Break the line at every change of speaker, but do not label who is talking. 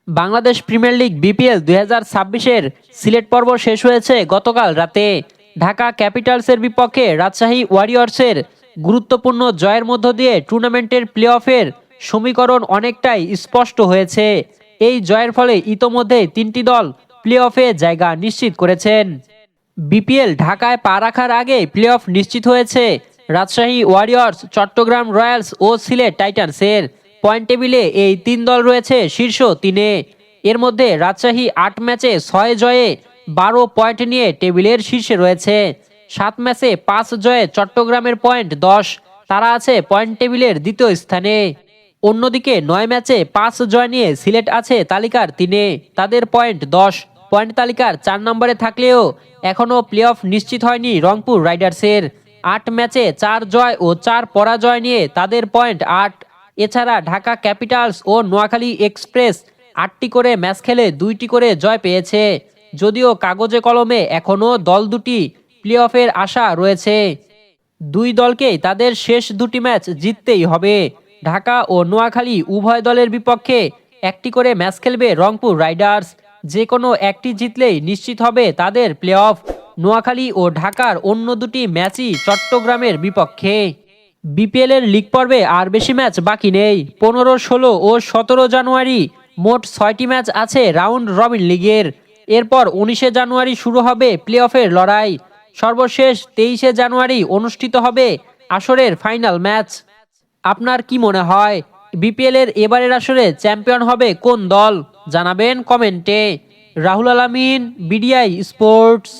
Bangladesh premier league BPL 2026-এর সিলেট পর্ব শেষ হয়েছে গতকাল রাতে। ঢাকা ক্যাপিটালসের বিপক্ষে রাজশাহী ওয়ারিয়র্সের গুরুত্বপূর্ণ জয়ের মধ্য দিয়ে টুর্নামেন্টের প্লে অফের সমীকরণ অনেকটাই স্পষ্ট হয়েছে। এই জয়ের ফলে ইতোমধ্যে তিনটি দল প্লে অফে জায়গা নিশ্চিত করেছেন। বিপিএল ঢাকায় পা রাখার আগে প্লে অফ নিশ্চিত হয়েছে রাজশাহী ওয়ারিয়র্স, চট্টগ্রাম রয়্যালস ও সিলেট টাইটান্সের। পয়েন্ট টেবিলে এই তিন দল রয়েছে শীর্ষ তিনে। এর মধ্যে রাজশাহী ৮ ম্যাচে ৬ জয়ে ১২ পয়েন্ট নিয়ে টেবিলের শীর্ষে রয়েছে। ৭ ম্যাচে ৫ জয়ে চট্টগ্রামের পয়েন্ট ১০, তারা আছে পয়েন্ট টেবিলের দ্বিতীয় স্থানে। অন্যদিকে ৯ ম্যাচে ৫ জয় নিয়ে সিলেট আছে তালিকার ৩-এ, তাদের পয়েন্ট ১০। পয়েন্ট তালিকার ৪ নম্বরে থাকলেও এখনও প্লে অফ নিশ্চিত হয়নি রংপুর রাইডার্সের। ৮ ম্যাচে ৪ জয় ও ৪ পরাজয় নিয়ে তাদের পয়েন্ট ৮। এছাড়া ঢাকা ক্যাপিটালস ও নোয়াখালী এক্সপ্রেস ৮টি করে ম্যাচ খেলে ২টি করে জয় পেয়েছে। যদিও কাগজে কলমে এখনও দল দুটি প্লে অফের আশা রয়েছে। দুই দলকেই তাদের শেষ দুটি ম্যাচ জিততেই হবে। ঢাকা ও নোয়াখালী উভয় দলের বিপক্ষে একটি করে ম্যাচ খেলবে রংপুর রাইডার্স। যে কোনো একটি জিতলেই নিশ্চিত হবে তাদের প্লে অফ। নোয়াখালী ও ঢাকার অন্য দুটি ম্যাচই চট্টগ্রামের বিপক্ষে। বিপিএল এর লিগ পর্বে আর বেশি ম্যাচ বাকি নেই। ১৫, ১৬ ও ১৭ জানুয়ারি মোট ৬টি ম্যাচ আছে রাউন্ড রবিন লিগের। এরপর ১৯শে জানুয়ারি শুরু হবে প্লে অফের লড়াই। সর্বশেষ ২৩শে জানুয়ারি অনুষ্ঠিত হবে আসরের ফাইনাল ম্যাচ। আপনার কি মনে হয় বিপিএল এর এবারের আসরে চ্যাম্পিয়ন হবে কোন দল? জানাবেন কমেন্টে। রাহুল আলামিন, বিডিআই স্পোর্টস।